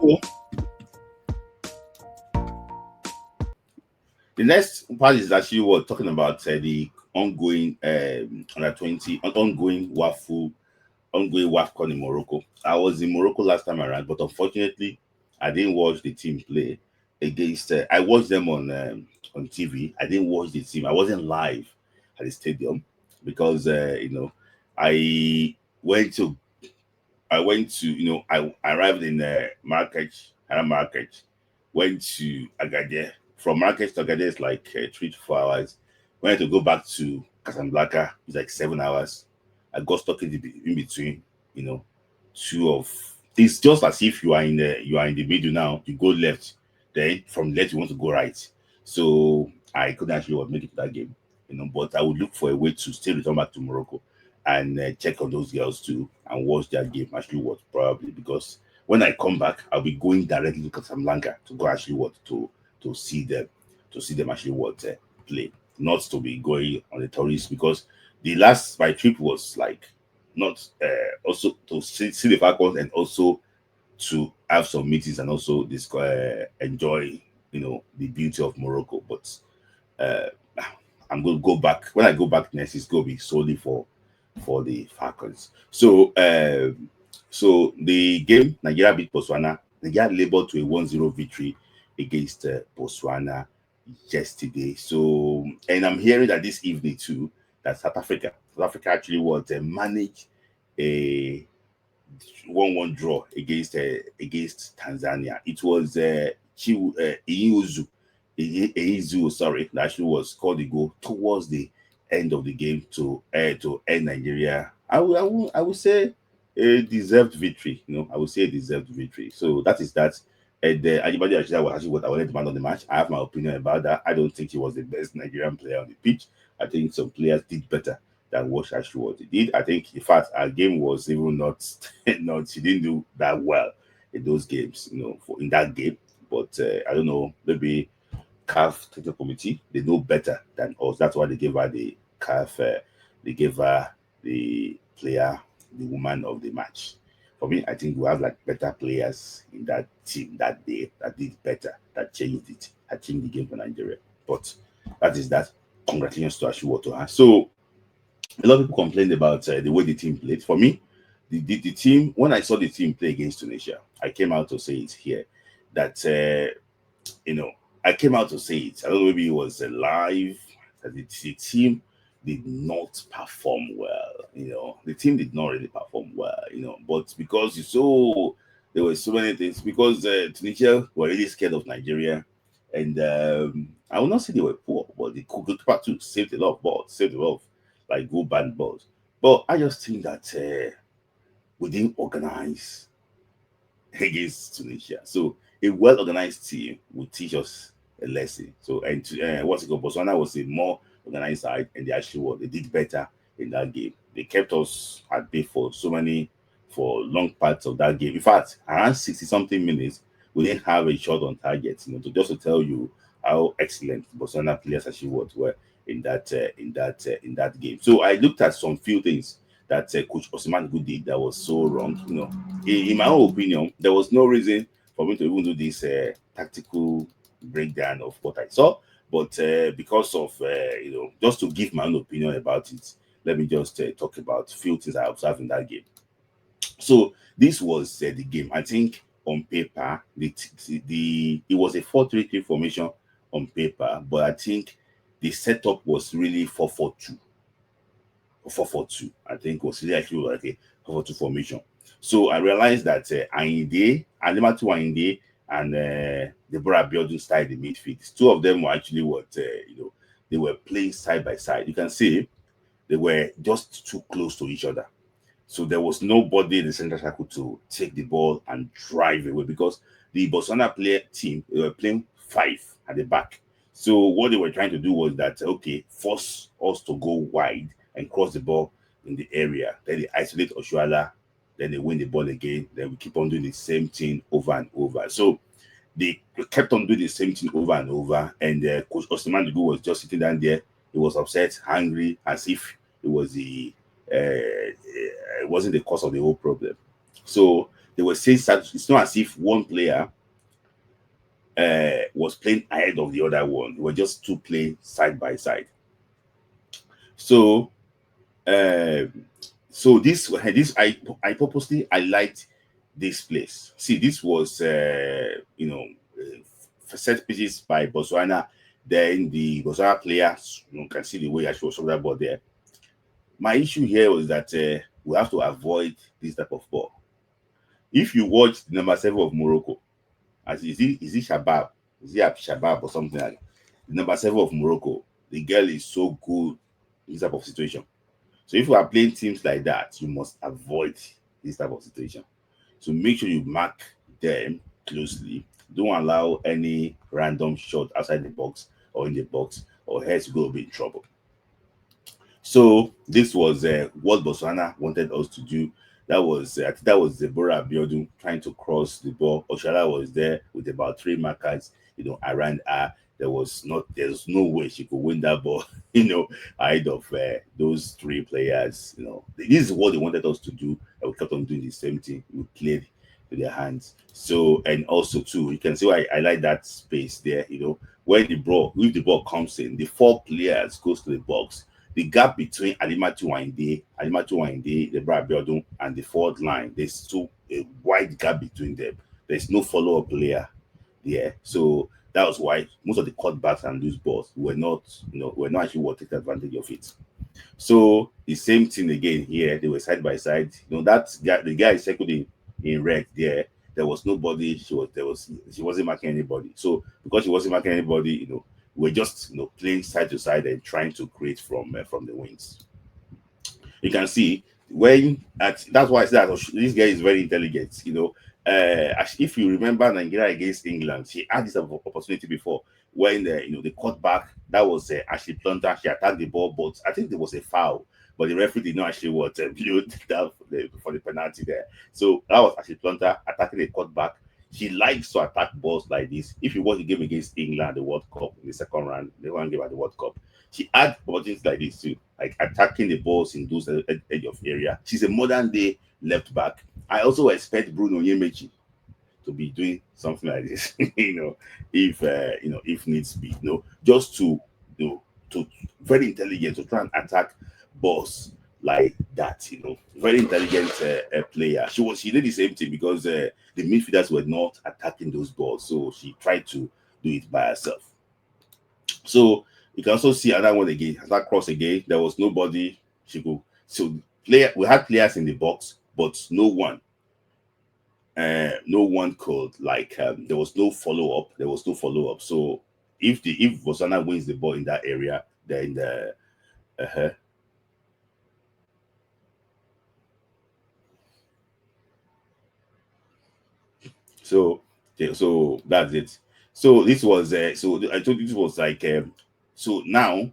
So the next part is actually what talking about the ongoing under 20 ongoing ongoing WAFCON in Morocco. I was in Morocco last time around, but unfortunately, I didn't watch the team play against. I watched them on TV. I didn't watch the team. I wasn't live at the stadium because I went to I arrived in Marrakech, Haram Marrakech, went to Agadir. From Marrakech to Agadir is like 3 to 4 hours. Went to go back to Casablanca, it's like 7 hours. I got stuck in between, you know, two of. It's just as if you are in the middle now. You go left, then from left you want to go right. So I couldn't actually make it to that game, But I would look for a way to still return back to Morocco and check on those girls too and watch their game. Actually, what probably because when I come back, I'll be going directly to Casablanca to go actually what to see them actually what play, not to be going on the tourist because the last my trip was like not also to see the Falcons and also to have some meetings and also this enjoy the beauty of Morocco. But uh, I'm going to go back when I go back next. It's going to be solely for the Falcons. So the game Nigeria beat Botswana. Nigeria labeled to a 1-0 victory against Botswana yesterday. So, and I'm hearing that this evening too, that South Africa actually was managed a 1-1 draw against Tanzania. It was Eizu, sorry, that actually was scored the goal towards the end of the game to end Nigeria. I would say a deserved victory. I would say a deserved victory. So that is that. And anybody actually was actually what I wanted to man on the match. I have my opinion about that. I don't think he was the best Nigerian player on the pitch. I think some players did better than what actually what he did. I think, in fact, our game was even not he didn't do that well in those games, in that game. But I don't know, maybe CAF technical committee, they know better than us. That's why they gave her the CAF, they gave her the player, the woman of the match. For me, I think we have like better players in that team that day that did better, that changed it, that changed the game for Nigeria. But that is that. Congratulations to Ashiwoto. So a lot of people complained about the way the team played. For me, the team, when I saw the team play against Tunisia, I came out to say it here that I came out to say it. I don't know, maybe it was live that the team did not perform well. The team did not really perform well, but because there were so many things, because Tunisia were really scared of Nigeria, and I will not say they were poor, but the goalkeeper too saved a lot of balls, saved a lot of like good bad balls. But I just think that we didn't organize against Tunisia. So a well-organized team will teach us a lesson. So and what's it called? Botswana was a more organized side, and they actually they did better in that game. They kept us at bay for long parts of that game. In fact, around 60 something minutes, we didn't have a shot on target. To tell you how excellent Botswana players actually were in that game. So I looked at some few things that Coach Osman did that was so wrong. In my own opinion, there was no reason for me to even do this tactical breakdown of what I saw. But because of just to give my own opinion about it, let me just talk about a few things I observed in that game. So this was the game. I think on paper, it was a 4-3-3 formation on paper, but I think the setup was really 4-4-2. 4-4-2. I think was really actually like a 4-4-2 formation. So I realized that Alimatu Ainde, and Deborah Abiodun started the midfield. Two of them were actually they were playing side by side. You can see they were just too close to each other. So there was nobody in the central circle to take the ball and drive away because the Botswana team, they were playing 5 at the back. So what they were trying to do was that, force us to go wide and cross the ball in the area. Then they isolate Oshuala, then they win the ball again. Then we keep on doing the same thing over and over. So they kept on doing the same thing over and over. And Coach Osman Dugu was just sitting down there. He was upset, angry, as if it was it wasn't the cause of the whole problem. So They were saying it's not as if one player was playing ahead of the other one. They were just two playing side by side. So um, so this I purposely highlight this place. See, this was set pieces by Botswana. Then the Botswana players, can see the way I was showing that ball there. My issue here was that we have to avoid this type of ball. If you watch the number 7 of Morocco, as is it Shabab? Is it Shabab or something like that? The number 7 of Morocco, the girl is so good in this type of situation. So if you are playing teams like that, you must avoid this type of situation. So make sure you mark them closely. Don't allow any random shot outside the box or in the box, or else you will be in trouble. So this was what Botswana wanted us to do. That was I think that was Deborah Abiodun trying to cross the ball. Oshala was there with about 3 markers, around her. There's no way she could win that ball, ahead of those 3 players. This is what they wanted us to do, and we kept on doing the same thing. We played with their hands. So, and also too, you can see why I like that space there. When if the ball comes in, the 4 players goes to the box. The gap between Alimatu Winde, Deborah Abiodun, and the forward line, there's a wide gap between them. There's no follow-up player there. So that was why most of the cutbacks and loose balls were not actually what take advantage of it. So the same thing again here. They were side by side. That guy, the guy is circled in red there. There was nobody. She wasn't marking anybody. So because she wasn't marking anybody, we're just playing side to side and trying to create from the wings. You can see that's why I said that this guy is very intelligent. If you remember Nigeria against England, she had this opportunity before when they cut back. That was Ashley Plunter. She attacked the ball, but I think there was a foul. But the referee did not actually blew that for the penalty there. So that was Ashley Plunter attacking the cutback. She likes to attack balls like this. If you watch the game against England, the World Cup, in the second round, the one game at the World Cup, she had opportunities like this too, like attacking the balls in those edge of area. She's a modern day left back. I also expect Bruno Yemechi to be doing something like this, if needs be, just to very intelligent to try and attack balls like that, very intelligent player. She did the same thing because the midfielders were not attacking those balls, so she tried to do it by herself. So you can also see another one again, that cross again. There was nobody she could. So we had players in the box, but no one could there was no follow up. So if Botswana wins the ball in that area, then so that's it. So this was so I told you this was so now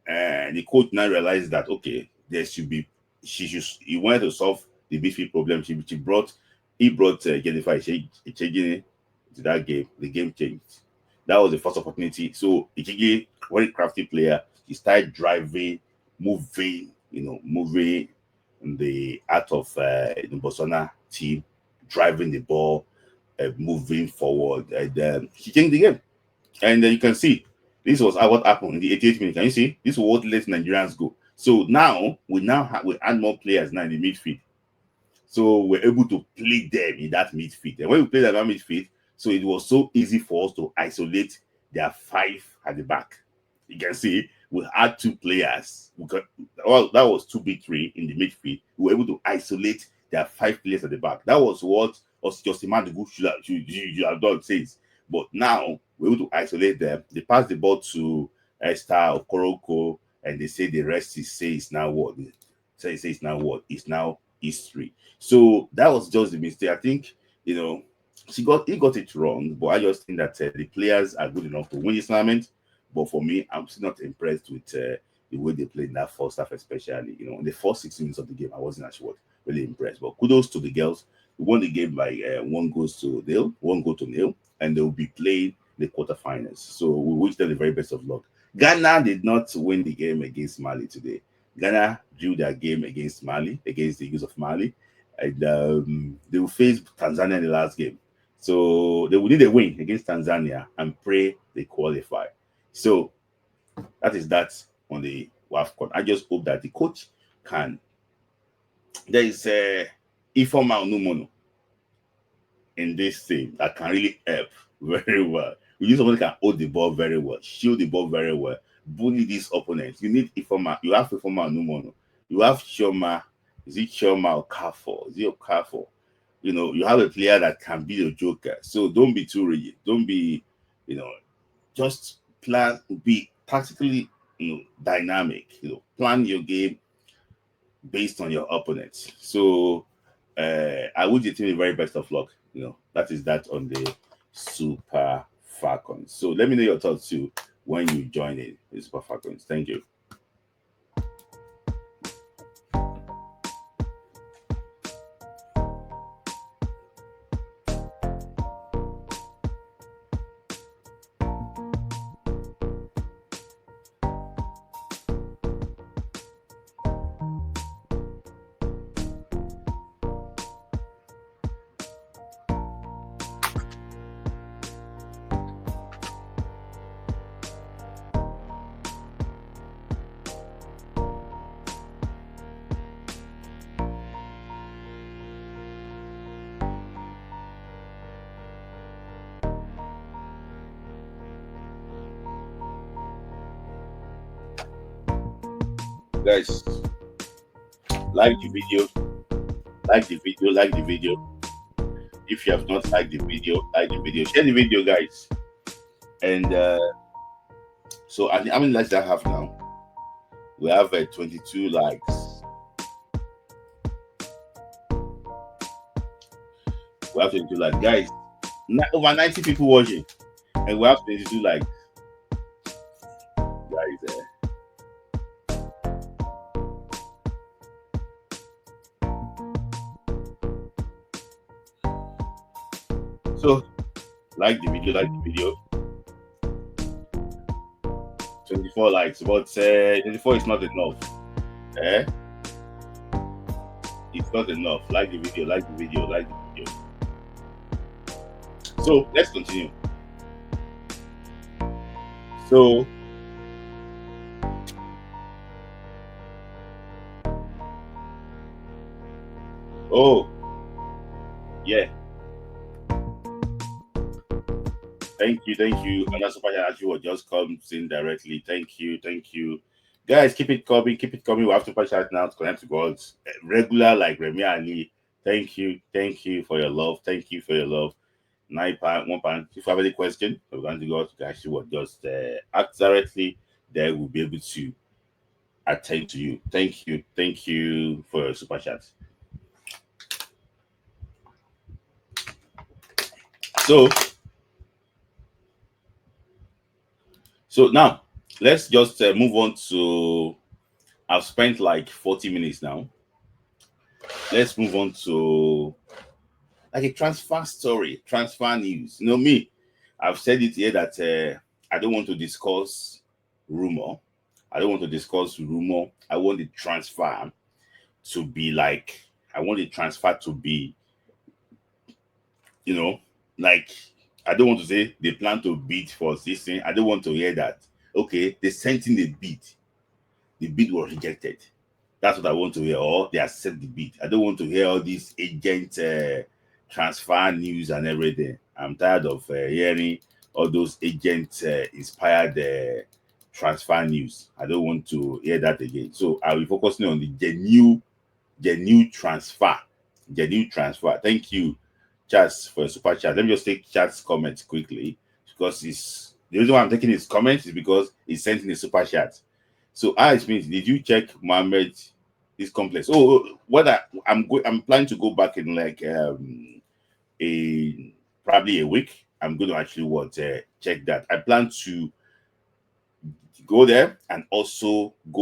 the coach now realized that okay, there should be he wanted to solve the midfield problem. He brought Jennifer Ichegine to that game. The game changed. That was the first opportunity. So Ichegine, very crafty player, he started driving, moving in the art of the Botswana team, driving the ball, moving forward, and he changed the game. And you can see this was what happened in the 88th minute. Can you see? This is what let Nigerians go. So now we add more players now in the midfield. So we're able to play them in that midfield. And when we play that midfield, so it was so easy for us to isolate their 5 at the back. You can see we had 2 players. That was 2B3 in the midfield. We were able to isolate their 5 players at the back. That was what Justin should have done, says. But now we're able to isolate them. They pass the ball to Esther Okoroko, and they say the rest is now what? It's now history. So that was just the mistake. I think he got it wrong, but I just think that the players are good enough to win this tournament. But for me, I'm still not impressed with the way they played in that first half, especially in the first 60 minutes of the game. I wasn't actually really impressed. But kudos to the girls. We won the game by 1 goal to nil, and they will be playing the quarterfinals. So we wish them the very best of luck. Ghana did not win the game against Mali today. Ghana drew their game against Mali, against the Eagles of Mali. and they will face Tanzania in the last game. So they will need a win against Tanzania and pray they qualify. So that is that on the WAFCON. I just hope that the coach can. There is a informal Numono in this team that can really help very well. You need someone who can hold the ball very well, shield the ball very well, bully these opponents. You need Ifoma. You have Ifoma Numono. You have Choma. Is it Choma or Kafo? Is it Kafo? You know, you have a player that can be the joker. So don't be too rigid. Don't be, just plan, be tactically, dynamic. Plan your game based on your opponents. So I wish the team the very best of luck. That is that on the Super Falcons. So let me know your thoughts too when you join in the Super Falcons. Thank you. Guys, like the video, like the video. If you have not liked the video, like the video, share the video, guys. And so how many likes do I have now? We have 22 likes. We have 22 likes, guys. Over 90 people watching, and we have 22 likes, guys. So, like the video. 24 likes, but 24 is not enough. It's not enough. Like the video. So, let's continue. So, yeah. Thank you. And that's why actually what just comes in directly. Thank you. Guys, keep it coming. We have to push out now to connect to God's regular like Remy Ali. Thank you for your love. 9 pound, 1 pound. If you have any question, we're going to go to actually what just ask directly. They will be able to attend to you. Thank you for your super chat. So now let's just move on to. I've spent like 40 minutes now. Let's move on to like a transfer story, transfer news. Me, I've said it here that I don't want to discuss rumor. I want the transfer to be like, I want the transfer to be, like, I don't want to say they plan to bid for this thing. I don't want to hear that. Okay, they sent in the bid. The bid was rejected. That's what I want to hear. Or they accept the bid. I don't want to hear all these agent transfer news and everything. I'm tired of hearing all those agent inspired transfer news. I don't want to hear that again. So I'll be focusing on the genuine transfer. Thank you, Chats, for a super chat. Let me just take Chat's comments quickly because the reason why I'm taking his comments is because he sent in a super chat. So it means, did you check Mohammed this complex? I'm planning to go back in like probably a week. I'm going to actually check that. I plan to go there and also go